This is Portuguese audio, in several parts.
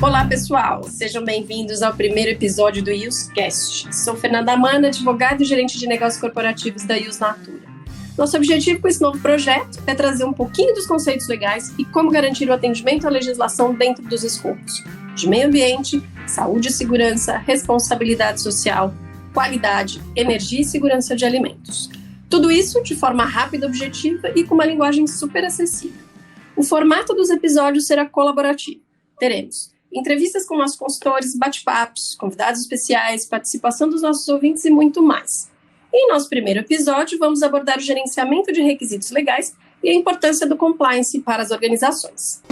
Olá, pessoal! Sejam bem-vindos ao primeiro episódio do IUScast. Sou Fernanda Amana, advogada e gerente de negócios corporativos da IUS Natura. Nosso objetivo com esse novo projeto é trazer um pouquinho dos conceitos legais e como garantir o atendimento à legislação dentro dos escopos de meio ambiente, saúde e segurança, responsabilidade social, qualidade, energia e segurança de alimentos. Tudo isso de forma rápida, objetiva e com uma linguagem super acessível. O formato dos episódios será colaborativo. Teremos entrevistas com nossos consultores, bate-papos, convidados especiais, participação dos nossos ouvintes e muito mais. Em nosso primeiro episódio, vamos abordar o gerenciamento de requisitos legais e a importância do compliance para as organizações.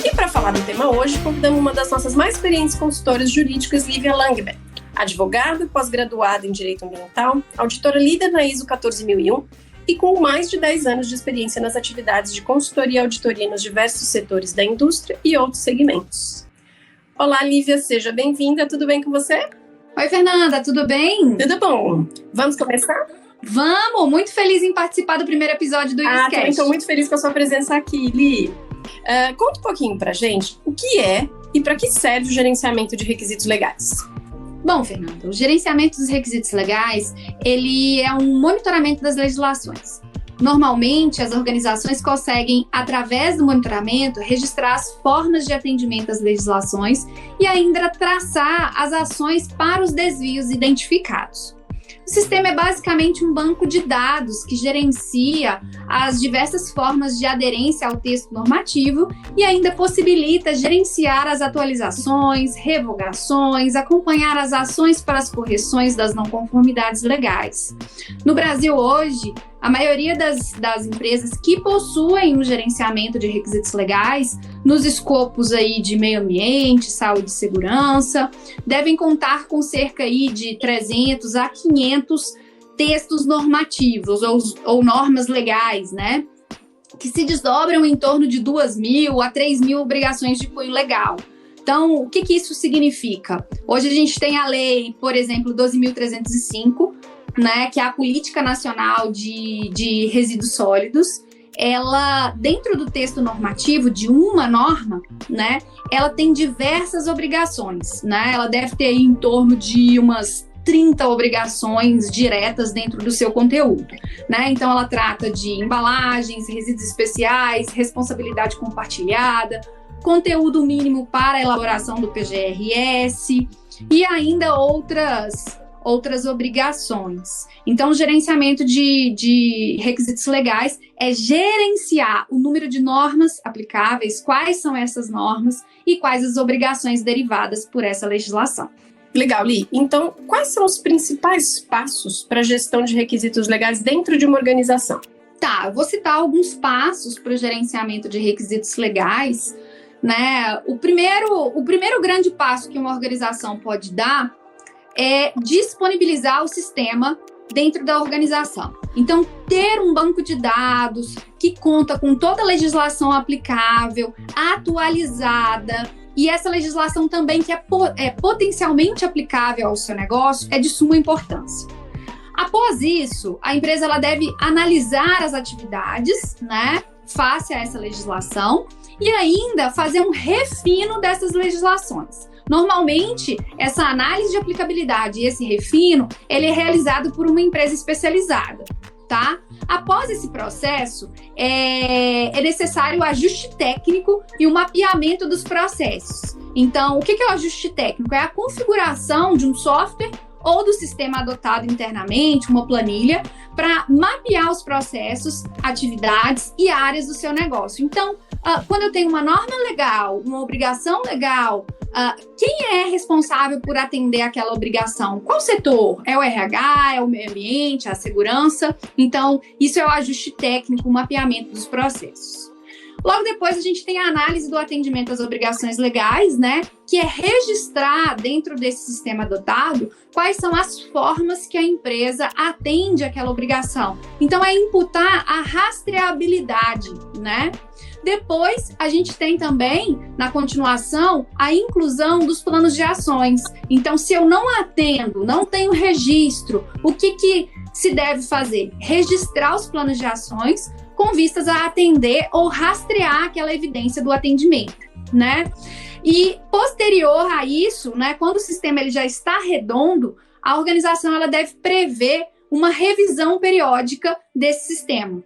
E para falar do tema hoje, convidamos uma das nossas mais experientes consultoras jurídicas, Lívia Langberg, advogada, pós-graduada em Direito Ambiental, auditora líder na ISO 14001, e com mais de 10 anos de experiência nas atividades de consultoria e auditoria nos diversos setores da indústria e outros segmentos. Olá, Lívia, seja bem-vinda, tudo bem com você? Oi, Fernanda, tudo bem? Tudo bom. Vamos começar? Vamos! Muito feliz em participar do primeiro episódio do IUScast. Também estou muito feliz com a sua presença aqui, Li. Conta um pouquinho pra gente o que é e para que serve o gerenciamento de requisitos legais. Bom, Fernanda, o gerenciamento dos requisitos legais, ele é um monitoramento das legislações. Normalmente, as organizações conseguem, através do monitoramento, registrar as formas de atendimento às legislações e ainda traçar as ações para os desvios identificados. O sistema é basicamente um banco de dados que gerencia as diversas formas de aderência ao texto normativo e ainda possibilita gerenciar as atualizações, revogações, acompanhar as ações para as correções das não conformidades legais. No Brasil hoje, a maioria das empresas que possuem um gerenciamento de requisitos legais, nos escopos aí de meio ambiente, saúde e segurança, devem contar com cerca aí de 300 a 500 textos normativos ou normas legais, né? Que se desdobram em torno de 2.000 a 3.000 obrigações de cunho legal. Então, o que isso significa? Hoje a gente tem a lei, por exemplo, 12.305, né, que é a Política Nacional de Resíduos Sólidos. Ela, dentro do texto normativo de uma norma, né, ela tem diversas obrigações, né? Ela deve ter em torno de umas 30 obrigações diretas dentro do seu conteúdo, né? Então, ela trata de embalagens, resíduos especiais, responsabilidade compartilhada, conteúdo mínimo para a elaboração do PGRS e ainda outras obrigações. Então, o gerenciamento de requisitos legais é gerenciar o número de normas aplicáveis, quais são essas normas e quais as obrigações derivadas por essa legislação. Legal, Li. Então, quais são os principais passos para a gestão de requisitos legais dentro de uma organização? Tá, eu vou citar alguns passos para o gerenciamento de requisitos legais, né? O primeiro grande passo que uma organização pode dar é disponibilizar o sistema dentro da organização. Então, ter um banco de dados que conta com toda a legislação aplicável, atualizada, e essa legislação também que é potencialmente aplicável ao seu negócio é de suma importância. Após isso, a empresa ela deve analisar as atividades, né, face a essa legislação e ainda fazer um refino dessas legislações. Normalmente, essa análise de aplicabilidade e esse refino, ele é realizado por uma empresa especializada, tá? Após esse processo, é necessário o ajuste técnico e o mapeamento dos processos. Então, o que é o ajuste técnico? É a configuração de um software ou do sistema adotado internamente, uma planilha, para mapear os processos, atividades e áreas do seu negócio. Então, quando eu tenho uma norma legal, uma obrigação legal, quem é responsável por atender aquela obrigação? Qual setor? É o RH, é o meio ambiente, a segurança? Então, isso é o ajuste técnico, o mapeamento dos processos. Logo depois, a gente tem a análise do atendimento às obrigações legais, né? Que é registrar dentro desse sistema adotado quais são as formas que a empresa atende aquela obrigação. Então, é imputar a rastreabilidade, né? Depois, a gente tem também, na continuação, a inclusão dos planos de ações. Então, se eu não atendo, não tenho registro, o que se deve fazer? Registrar os planos de ações com vistas a atender ou rastrear aquela evidência do atendimento, né? E posterior a isso, né, quando o sistema ele já está redondo, a organização ela deve prever uma revisão periódica desse sistema.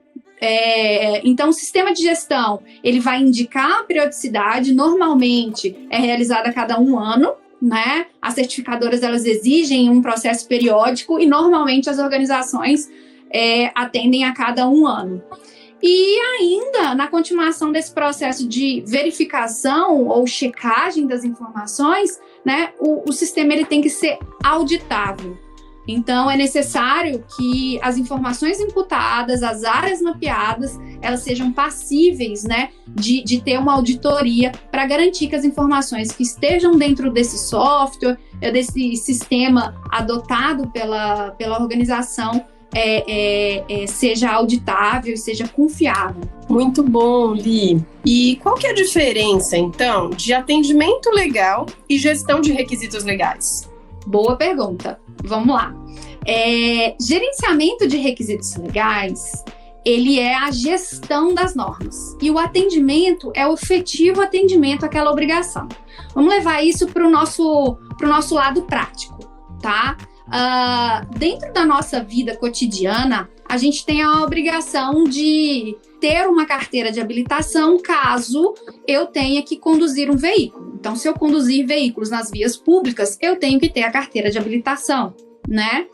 Então, o sistema de gestão ele vai indicar a periodicidade, normalmente é realizada a cada 1 ano, né? As certificadoras elas exigem um processo periódico e normalmente as organizações atendem a cada 1 ano. E ainda, na continuação desse processo de verificação ou checagem das informações, né, o sistema ele tem que ser auditável. Então, é necessário que as informações imputadas, as áreas mapeadas, elas sejam passíveis, né, de ter uma auditoria para garantir que as informações que estejam dentro desse software, desse sistema adotado pela organização, seja auditável e seja confiável. Muito bom, Li. E qual que é a diferença, então, de atendimento legal e gestão de requisitos legais? Boa pergunta. Vamos lá. Gerenciamento de requisitos legais, ele é a gestão das normas. E o atendimento é o efetivo atendimento àquela obrigação. Vamos levar isso para o nosso lado prático, tá? Dentro da nossa vida cotidiana, a gente tem a obrigação de ter uma carteira de habilitação caso eu tenha que conduzir um veículo. Então, se eu conduzir veículos nas vias públicas, eu tenho que ter a carteira de habilitação, né?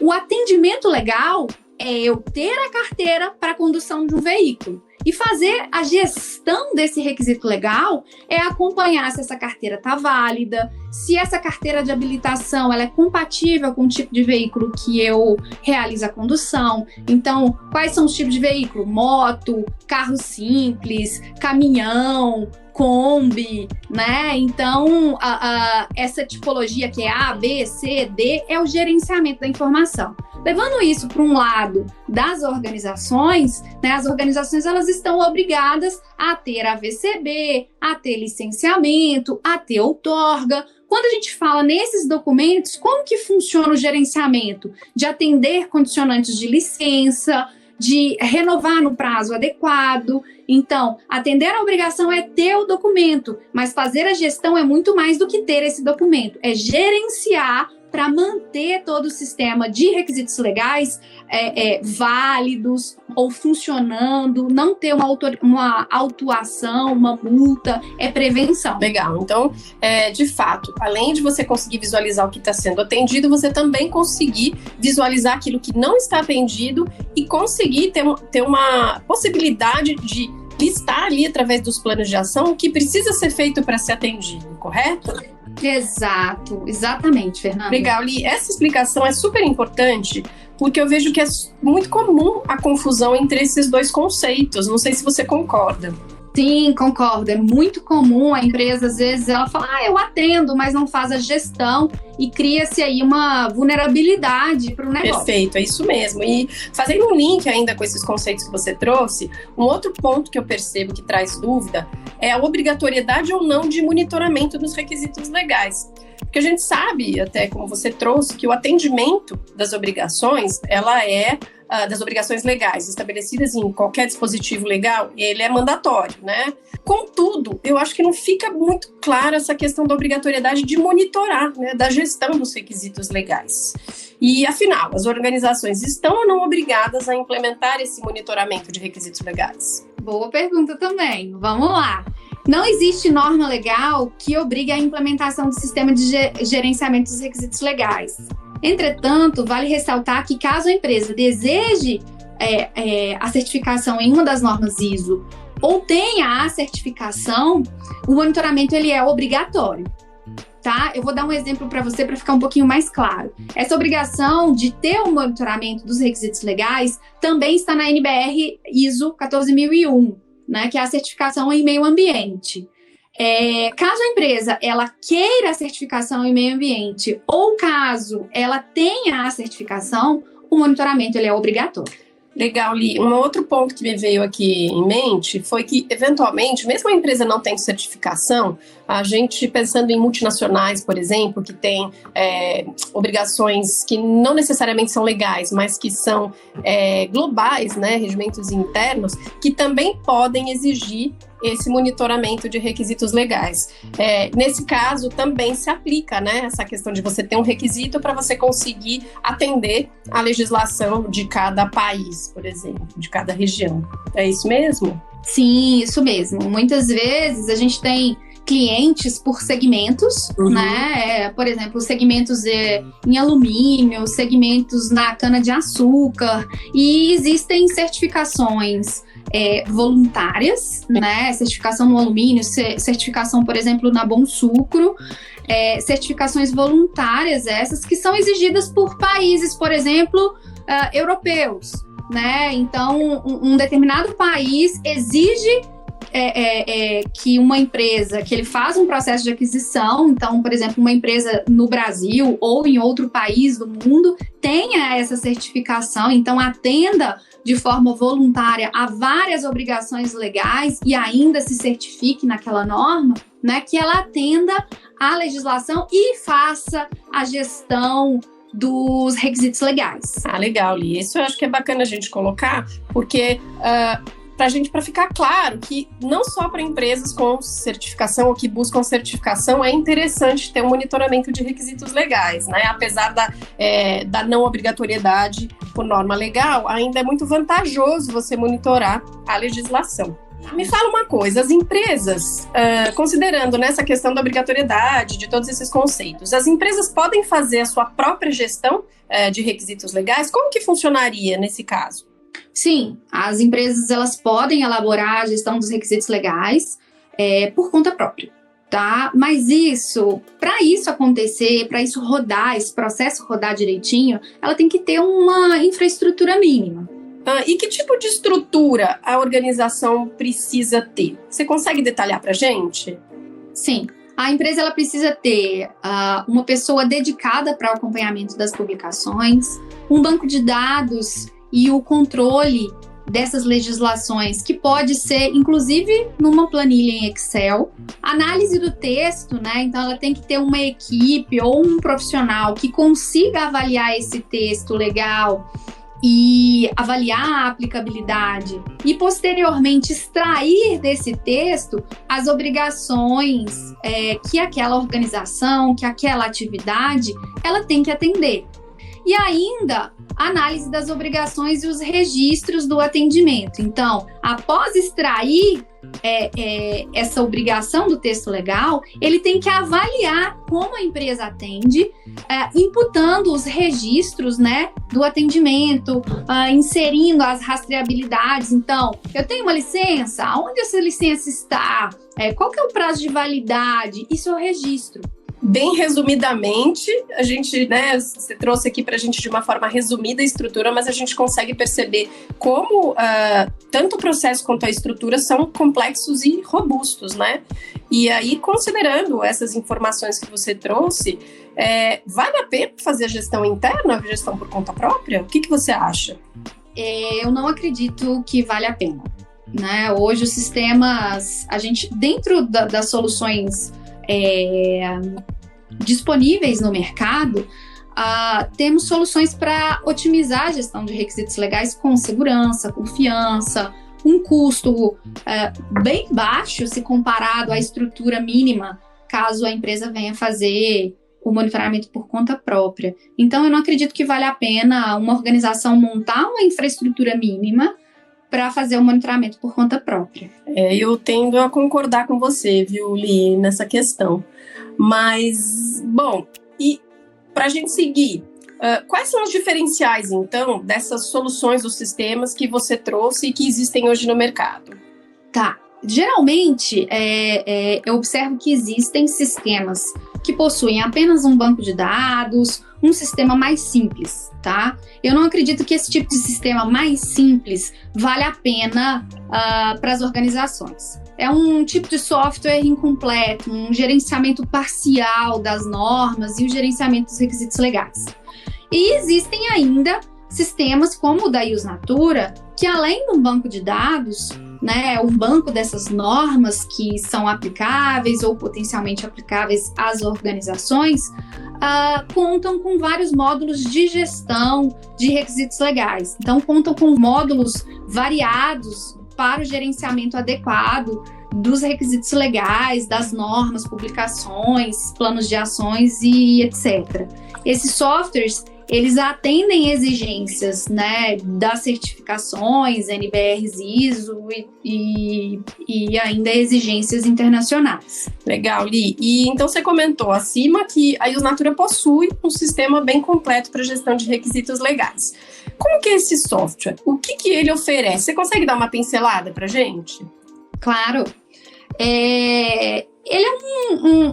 O atendimento legal é eu ter a carteira para a condução de um veículo. E fazer a gestão desse requisito legal é acompanhar se essa carteira está válida, se essa carteira de habilitação ela é compatível com o tipo de veículo que eu realizo a condução. Então, quais são os tipos de veículo? Moto, carro simples, caminhão, Kombi, né? Então, essa tipologia que é A, B, C, D é o gerenciamento da informação. Levando isso para um lado das organizações, né, as organizações elas estão obrigadas a ter AVCB, a ter licenciamento, a ter outorga. Quando a gente fala nesses documentos, como que funciona o gerenciamento? De atender condicionantes de licença, de renovar no prazo adequado. Então, atender a obrigação é ter o documento, mas fazer a gestão é muito mais do que ter esse documento, é gerenciar para manter todo o sistema de requisitos legais válidos ou funcionando, não ter uma autuação, uma multa, é prevenção. Legal, então, de fato, além de você conseguir visualizar o que está sendo atendido, você também conseguir visualizar aquilo que não está atendido e conseguir ter uma possibilidade de listar ali, através dos planos de ação, o que precisa ser feito para ser atendido, correto? Exato, exatamente, Fernanda. Legal, Li. Essa explicação é super importante, porque eu vejo que é muito comum a confusão entre esses dois conceitos. Não sei se você concorda. Sim, concordo. É muito comum a empresa, às vezes, ela fala, eu atendo, mas não faz a gestão e cria-se aí uma vulnerabilidade para o negócio. Perfeito, é isso mesmo. E fazendo um link ainda com esses conceitos que você trouxe, um outro ponto que eu percebo que traz dúvida é a obrigatoriedade ou não de monitoramento dos requisitos legais. Porque a gente sabe, até como você trouxe, que o atendimento das obrigações, ela das obrigações legais estabelecidas em qualquer dispositivo legal, ele é mandatório, né? Contudo, eu acho que não fica muito clara essa questão da obrigatoriedade de monitorar, né, da gestão dos requisitos legais. E, afinal, as organizações estão ou não obrigadas a implementar esse monitoramento de requisitos legais? Boa pergunta também. Vamos lá. Não existe norma legal que obrigue a implementação do sistema de gerenciamento dos requisitos legais. Entretanto, vale ressaltar que caso a empresa deseje a certificação em uma das normas ISO ou tenha a certificação, o monitoramento ele é obrigatório. Tá? Eu vou dar um exemplo para você para ficar um pouquinho mais claro. Essa obrigação de ter o monitoramento dos requisitos legais também está na NBR ISO 14001, né, que é a certificação em meio ambiente. Caso a empresa ela queira a certificação em meio ambiente ou caso ela tenha a certificação, o monitoramento ele é obrigatório. Legal, Li. Um outro ponto que me veio aqui em mente foi que, eventualmente, mesmo a empresa não tendo certificação, a gente, pensando em multinacionais, por exemplo, que tem obrigações que não necessariamente são legais, mas que são globais, né, regimentos internos, que também podem exigir esse monitoramento de requisitos legais. Nesse caso, também se aplica, né, essa questão de você ter um requisito para você conseguir atender a legislação de cada país, por exemplo, de cada região. É isso mesmo? Sim, isso mesmo. Muitas vezes a gente tem clientes por segmentos, né? Por exemplo, segmentos em alumínio, segmentos na cana-de-açúcar, e existem certificações voluntárias, né? Certificação no alumínio, certificação, por exemplo, na Bom Sucro, certificações voluntárias essas que são exigidas por países, por exemplo, europeus, né? Então, um determinado país exige que uma empresa, que ele faz um processo de aquisição, então, por exemplo, uma empresa no Brasil ou em outro país do mundo tenha essa certificação, então atenda de forma voluntária a várias obrigações legais e ainda se certifique naquela norma, né, que ela atenda à legislação e faça a gestão dos requisitos legais. Legal, Li. Isso eu acho que é bacana a gente colocar, porque para ficar claro que não só para empresas com certificação ou que buscam certificação é interessante ter um monitoramento de requisitos legais, né? Apesar da não obrigatoriedade por norma legal, ainda é muito vantajoso você monitorar a legislação. Me fala uma coisa, as empresas, considerando nessa questão da obrigatoriedade, de todos esses conceitos, as empresas podem fazer a sua própria gestão de requisitos legais? Como que funcionaria nesse caso? Sim, as empresas elas podem elaborar a gestão dos requisitos legais por conta própria, tá? Mas para isso acontecer, para isso rodar, esse processo rodar direitinho, ela tem que ter uma infraestrutura mínima. E que tipo de estrutura a organização precisa ter? Você consegue detalhar para a gente? Sim, a empresa ela precisa ter uma pessoa dedicada para o acompanhamento das publicações, um banco de dados e o controle dessas legislações, que pode ser, inclusive, numa planilha em Excel. Análise do texto, né? Então, ela tem que ter uma equipe ou um profissional que consiga avaliar esse texto legal e avaliar a aplicabilidade e, posteriormente, extrair desse texto as obrigações que aquela organização, que aquela atividade, ela tem que atender. E ainda, análise das obrigações e os registros do atendimento. Então, após extrair essa obrigação do texto legal, ele tem que avaliar como a empresa atende, imputando os registros, né, do atendimento, inserindo as rastreabilidades. Então, eu tenho uma licença, onde essa licença está? Qual que é o prazo de validade? Isso é o registro. Bem resumidamente, a gente, né, você trouxe aqui para a gente de uma forma resumida a estrutura, mas a gente consegue perceber como tanto o processo quanto a estrutura são complexos e robustos, né? E aí, considerando essas informações que você trouxe, vale a pena fazer a gestão interna, a gestão por conta própria? O que você acha? Eu não acredito que vale a pena, né? Hoje os sistemas, a gente, dentro das soluções disponíveis no mercado, temos soluções para otimizar a gestão de requisitos legais com segurança, confiança, um custo bem baixo se comparado à estrutura mínima, caso a empresa venha fazer o monitoramento por conta própria. Então, eu não acredito que vale a pena uma organização montar uma infraestrutura mínima para fazer o monitoramento por conta própria. Eu tendo a concordar com você, viu, Li, nessa questão. Mas, bom, e para a gente seguir, quais são os diferenciais, então, dessas soluções dos sistemas que você trouxe e que existem hoje no mercado? Tá. Geralmente, eu observo que existem sistemas que possuem apenas um banco de dados, um sistema mais simples, tá? Eu não acredito que esse tipo de sistema mais simples vale a pena para as organizações. É um tipo de software incompleto, um gerenciamento parcial das normas e o gerenciamento dos requisitos legais. E existem ainda sistemas como o da Ius Natura, que além de um banco de dados, né, um banco dessas normas que são aplicáveis ou potencialmente aplicáveis às organizações, contam com vários módulos de gestão de requisitos legais. Então, contam com módulos variados para o gerenciamento adequado dos requisitos legais, das normas, publicações, planos de ações e etc. Esses softwares, eles atendem exigências, né, das certificações, NBRs ISO e ainda exigências internacionais. Legal, Li. E então você comentou acima que a Ius Natura possui um sistema bem completo para gestão de requisitos legais. Como que é esse software? O que ele oferece? Você consegue dar uma pincelada para a gente? Claro. Ele é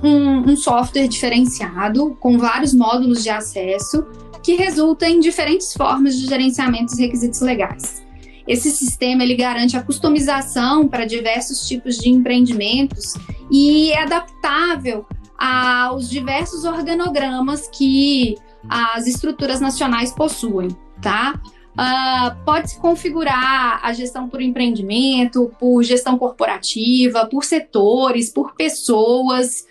um software diferenciado, com vários módulos de acesso, que resulta em diferentes formas de gerenciamento dos requisitos legais. Esse sistema ele garante a customização para diversos tipos de empreendimentos e é adaptável aos diversos organogramas que as estruturas nacionais possuem, tá? Pode-se configurar a gestão por empreendimento, por gestão corporativa, por setores, por pessoas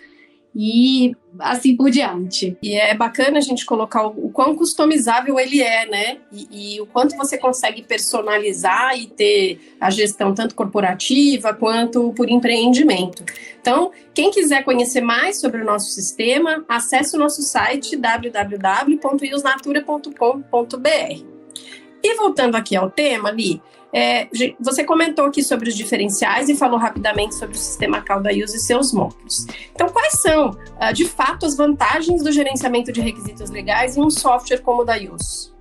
e assim por diante. E é bacana a gente colocar o quão customizável ele é, né? E o quanto você consegue personalizar e ter a gestão tanto corporativa quanto por empreendimento. Então, quem quiser conhecer mais sobre o nosso sistema, acesse o nosso site www.iusnatura.com.br. E voltando aqui ao tema, Li, você comentou aqui sobre os diferenciais e falou rapidamente sobre o sistema CAL da Ius e seus módulos. Então, quais são, de fato, as vantagens do gerenciamento de requisitos legais em um software como o da Ius?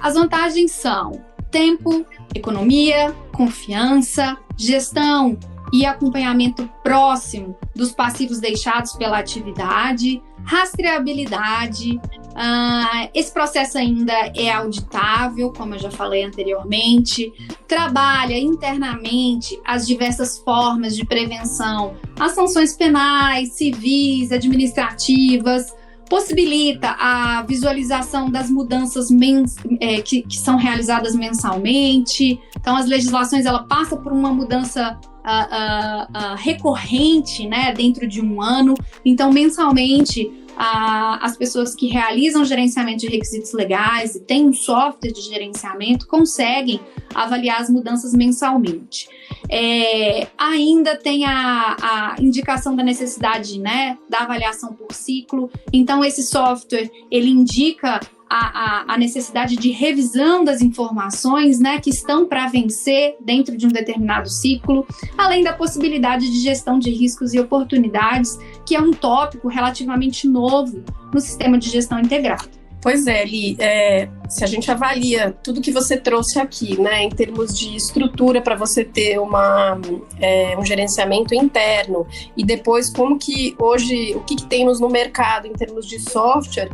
As vantagens são tempo, economia, confiança, gestão e acompanhamento próximo dos passivos deixados pela atividade, rastreabilidade. Esse processo ainda é auditável, como eu já falei anteriormente, trabalha internamente as diversas formas de prevenção, as sanções penais, civis, administrativas, possibilita a visualização das mudanças que são realizadas mensalmente. Então, as legislações ela passa por uma mudança recorrente, né, dentro de um ano. Então, mensalmente, as pessoas que realizam gerenciamento de requisitos legais e têm um software de gerenciamento conseguem avaliar as mudanças mensalmente. Ainda tem a indicação da necessidade, né, da avaliação por ciclo. Então, esse software, ele indica a necessidade de revisão das informações, né, que estão para vencer dentro de um determinado ciclo, além da possibilidade de gestão de riscos e oportunidades, que é um tópico relativamente novo no sistema de gestão integrado. Pois é, Li, se a gente avalia tudo que você trouxe aqui, né, em termos de estrutura para você ter um gerenciamento interno e depois como que hoje, o que tem no mercado em termos de software,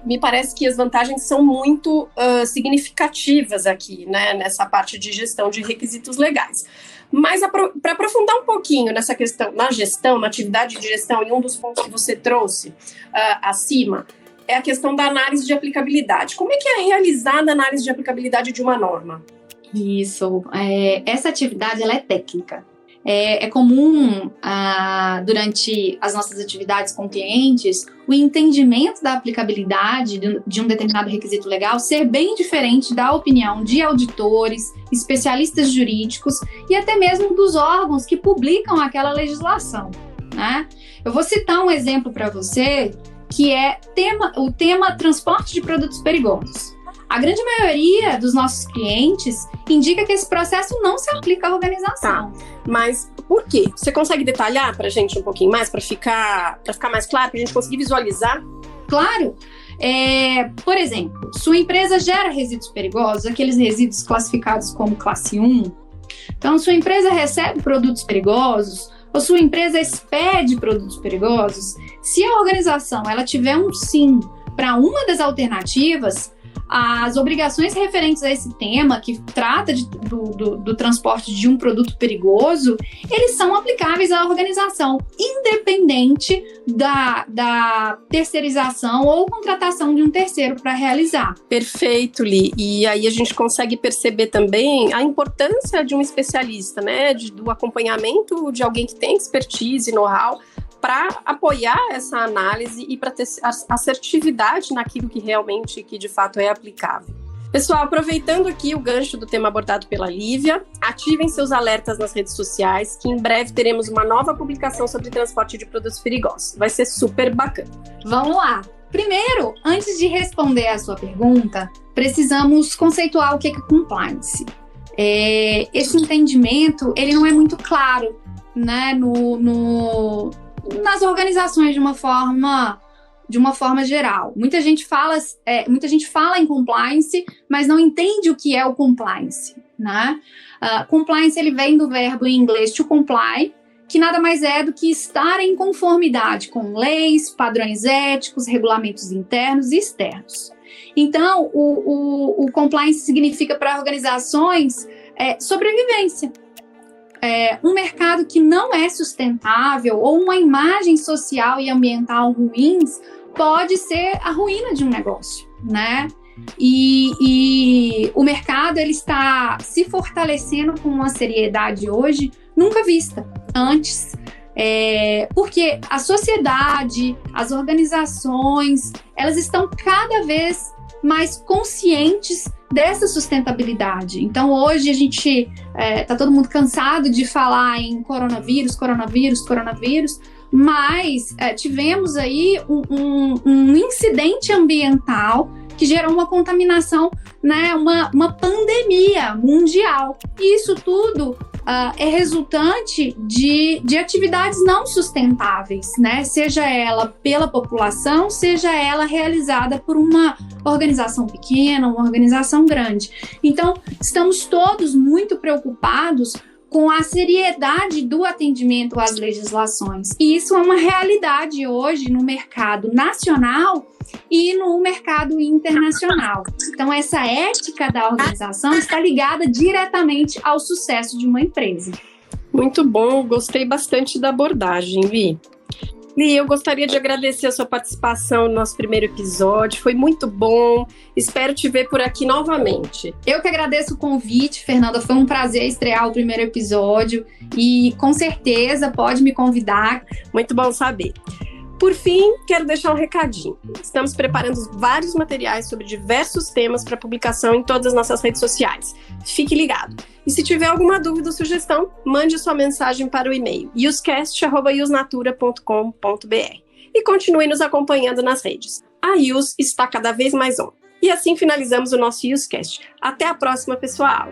me parece que as vantagens são muito significativas aqui, né, nessa parte de gestão de requisitos legais. Mas para aprofundar um pouquinho nessa questão, na gestão, na atividade de gestão, e um dos pontos que você trouxe acima, é a questão da análise de aplicabilidade. Como é que é realizada a análise de aplicabilidade de uma norma? Isso, essa atividade ela é técnica. É comum, durante as nossas atividades com clientes, o entendimento da aplicabilidade de um determinado requisito legal ser bem diferente da opinião de auditores, especialistas jurídicos e até mesmo dos órgãos que publicam aquela legislação, né? Eu vou citar um exemplo para você, que é o tema transporte de produtos perigosos. A grande maioria dos nossos clientes indica que esse processo não se aplica à organização. Tá, mas por quê? Você consegue detalhar para a gente um pouquinho mais, para ficar mais claro, para a gente conseguir visualizar? Claro. Por exemplo, sua empresa gera resíduos perigosos, aqueles resíduos classificados como classe 1. Então, sua empresa recebe produtos perigosos, ou sua empresa expede produtos perigosos. Se a organização ela tiver um sim para uma das alternativas, as obrigações referentes a esse tema, que trata do transporte de um produto perigoso, eles são aplicáveis à organização, independente da terceirização ou contratação de um terceiro para realizar. Perfeito, Li. E aí a gente consegue perceber também a importância de um especialista, né? Do acompanhamento de alguém que tem expertise, know-how, para apoiar essa análise e para ter assertividade naquilo que de fato é aplicável. Pessoal, aproveitando aqui o gancho do tema abordado pela Lívia, ativem seus alertas nas redes sociais, que em breve teremos uma nova publicação sobre transporte de produtos perigosos. Vai ser super bacana. Vamos lá! Primeiro, antes de responder a sua pergunta, precisamos conceituar o que é compliance. Esse entendimento, ele não é muito claro, né, nas organizações de uma forma geral. Muita gente fala em compliance, mas não entende o que é o compliance, né? Compliance, ele vem do verbo em inglês to comply, que nada mais é do que estar em conformidade com leis, padrões éticos, regulamentos internos e externos. Então, o compliance significa para organizações sobrevivência. Um mercado que não é sustentável ou uma imagem social e ambiental ruins pode ser a ruína de um negócio, né? E o mercado, ele está se fortalecendo com uma seriedade hoje nunca vista antes, porque a sociedade, as organizações, elas estão cada vez mais conscientes dessa sustentabilidade. Então, hoje a gente tá todo mundo cansado de falar em coronavírus, mas tivemos aí um incidente ambiental que gerou uma contaminação, né, uma pandemia mundial. E isso tudo é resultante de atividades não sustentáveis, né? Seja ela pela população, seja ela realizada por uma organização pequena, uma organização grande. Então, estamos todos muito preocupados com a seriedade do atendimento às legislações. E isso é uma realidade hoje no mercado nacional e no mercado internacional. Então, essa ética da organização está ligada diretamente ao sucesso de uma empresa. Muito bom, gostei bastante da abordagem, Vi. Li, eu gostaria de agradecer a sua participação no nosso primeiro episódio, foi muito bom, espero te ver por aqui novamente. Eu que agradeço o convite, Fernanda, foi um prazer estrear o primeiro episódio e com certeza pode me convidar. Muito bom saber. Por fim, quero deixar um recadinho. Estamos preparando vários materiais sobre diversos temas para publicação em todas as nossas redes sociais. Fique ligado. E se tiver alguma dúvida ou sugestão, mande sua mensagem para o e-mail iuscast@iusnatura.com.br e continue nos acompanhando nas redes. A IUS está cada vez mais on. E assim finalizamos o nosso IUScast. Até a próxima, pessoal!